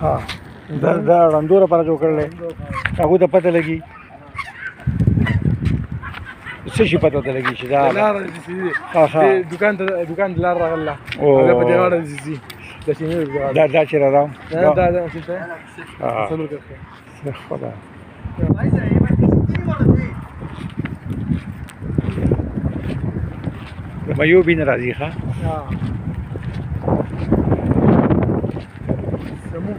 ها دا ړندو لپاره جوړ کړل هغه ته پته لګي څه شي پته ته لګي چې دا لار دې دکان ته لار راغله هغه په دې غاړه دي د شینې دا چې راځم دا څه څه سلام کوي خدا ما یو بین راځي ښا سمو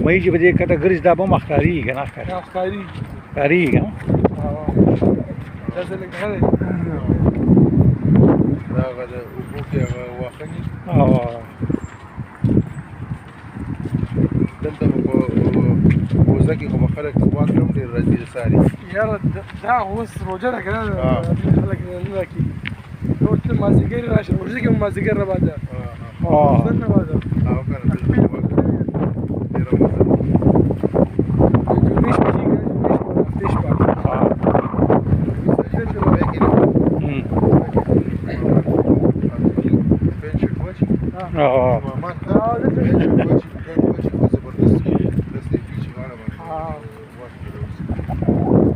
مې چې بده کټګریز دا به مخکاري کنه ښکاری کاری کنه دا څه لګره دا غدا او بوکي واخني دلته په وزګي کوم خلک واکرم ډیر راځي ساري یار دا اوس روزه ده کنه خلک نه راکی نو ته مازیګر راشه روزه کې مازیګر را باندې څنګه باندې او کنه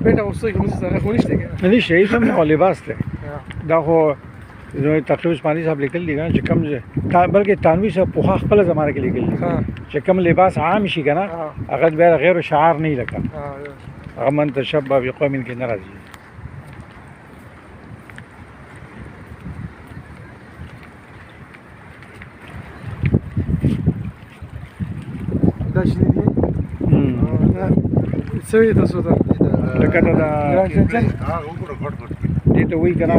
بیٹا اوس کې موږ سره خو نشته کنه نه شي سم نو لباس ته دا خو نو تقریبا اسماعیل صاحب لیکل دي چې کم بلکې تانوی صاحب په خپل زمانه کې لیکل دي چې کم لباس عام شي کنه هغه به غیر شعار نه لکه هغه من تشبه بقوم کې ناراضي دا شي دي سوي تاسو ته لکه دا دې ته وی کنه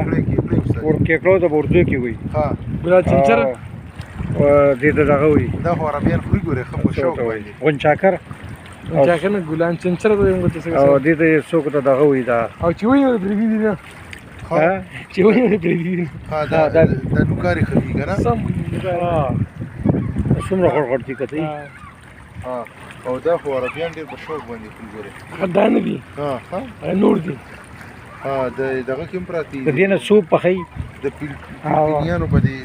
ور کې کړو ته ورځو کې وی ها بلا چنچر او دې ته دغه وی دا خو عربیان خو ګوره خو شوق وی ونچاکر ونچاکر ګلان چنچر ته موږ ته او دې ته څوک ته دغه وی دا او چې وی پرې دي نه ها چې وی پرې دي ها دا نوکاری خفي کنه سم څومره غړغړتي کوي ها او دا خو عربیان ډېر په شوق باندې ګوره دا نه دي ها نور دي دغه کوم پراتی د دې نه سوپ پخې د پیلانو په دې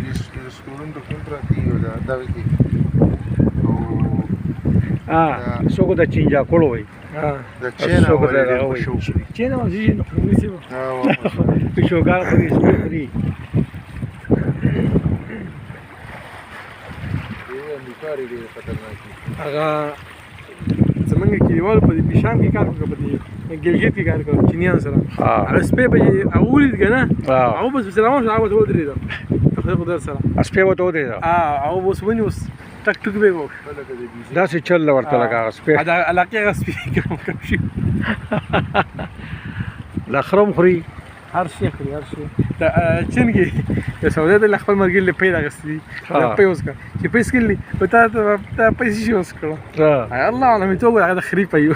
رستورانت کې پراتی او دا کې او څوک د چینجا کولو وي د چینا وایي چینا وایي نو ونیسي په شوګار په سپری نوکاری ډېر خطرناک هغه زمونږ کلیوال په دې پیشان کې کار کوي په دې ګلګت کې کار کوي چینیان سره هغه سپې به اولید کنه او بس سلام شو هغه ودرې دا خو در سره سپې وته ودرې دا او بس ونی اوس ټک ټک به وو دا څه چل ورته لگا سپې دا علاقه سپې کوم شي لا خرم خوري هر شي خوري هر شي دا چنګي د سعودي د خپل مرګ له پیدا غستې دا پیوس کا چې پیس کړي په تا پیسې شي اوس کړه الله انا مې توګه هغه خري پيو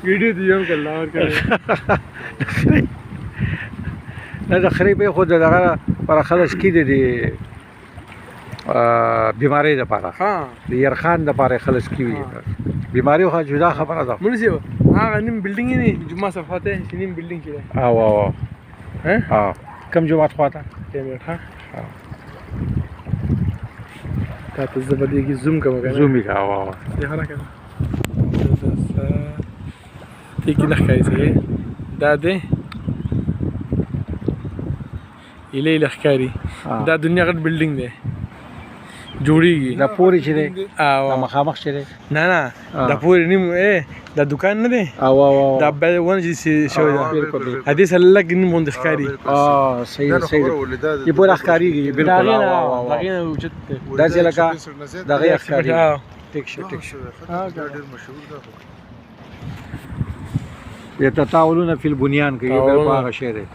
ویډیو دی یو کله ورکړه نه دا خري په خو دغه پر خلاص کې دي بیماری ده پاره ها د يرخان د پاره خلاص کی وي بیماری خو جدا خبره ده مونږ یو هغه نیم بلډینګ نه جمعه صفاته نیم بلډینګ کې او ها کم جمعه خواته ها تا ته زبردي کی زوم کوم زوم کا او دې حرکت دې کې نه ښکاري دا دې اله لخکاری دا دنیا غټ بلډینګ دی جوړیږي دا پوری چې دی او مخامخ چې دی نه دا پوری نیم دا دکان نه دی او دا به ونه چې شوی دا حدیث الله کې نیم مونږ ښکاری صحیح یې پورا ښکاریږي بالکل دا غینه وجود دا چې لکه دا غي ښکاری ټیک شو ډېر مشهور ده يتطاولون في البنيان کې یو بل هغه شی دی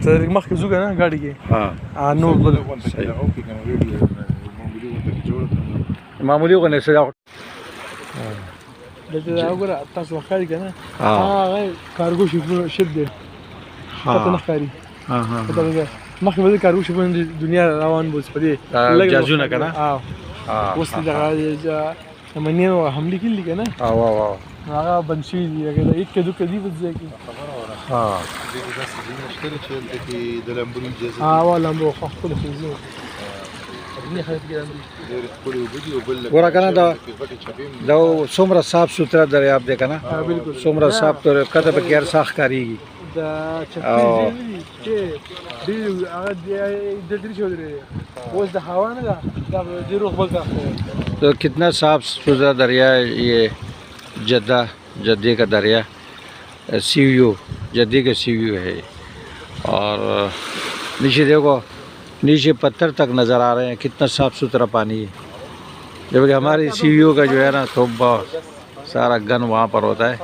ته مخکې زو کنه ګاډي کې نو بل معمولی غو نه سره دلته وګوره تاسو ښکاري کنه هغه کارګو شپ دی پته نه ښکاري مخکې به کارګو شپ دنیا روان بوس پدې جازونه کنه اوس دغه منیو حمله کړي کنه هغه بند شوي دي هغه د یک کدو کدي په ځای کې ها دې داسې ځینې شته چې دلته کې د لامبوري اجازه ها وا لامبو خو خپل فیزو نه خلک ګرځي ډېر خپلې اوبه دي او بل ګوره کنه دا غټې چپې هم دا څومره صاف سوتره دریاب دی کنه ها بالکل څومره صاف تر کده به غیر صاف کاریږي دا چپی دی چې دی هغه د دې شو درې اوس د هوا نه دا د روغ بل तो कितना साफ सुथरा दरिया है ये जद्दे का दरिया सीयू जद्दे का सीयू है और नीचे देखो नीचे पत्थर तक नज़र आ रहे हैं कितना साफ सुथरा पानी है जबकि हमारे सीयू का जो है ना तो बहुत सारा गन वहाँ पर होता है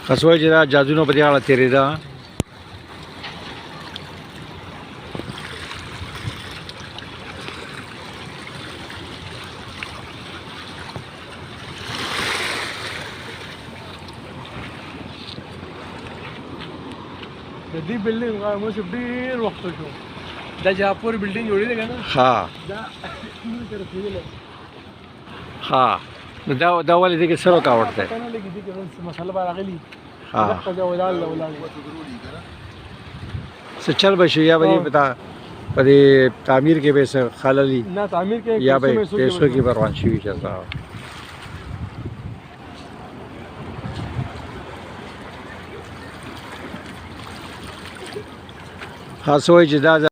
خسوی چې دا جادونو په دې اړه تېرېده د دې بلډینګ هغه مو ډېر وخت شو دا جاپور بلډینګ جوړې ده کنه ها دا موږ سره کېدل ها دا ولې دې کې سره کاوت ده کنه لګي دي چې مسله بار غلي ها دا دا ولال څه چل بشي یا به پتا په دې تعمیر کې به څه خللی نه تعمیر کې یا به پیسو کې بروان شي چې خاصوي چې دا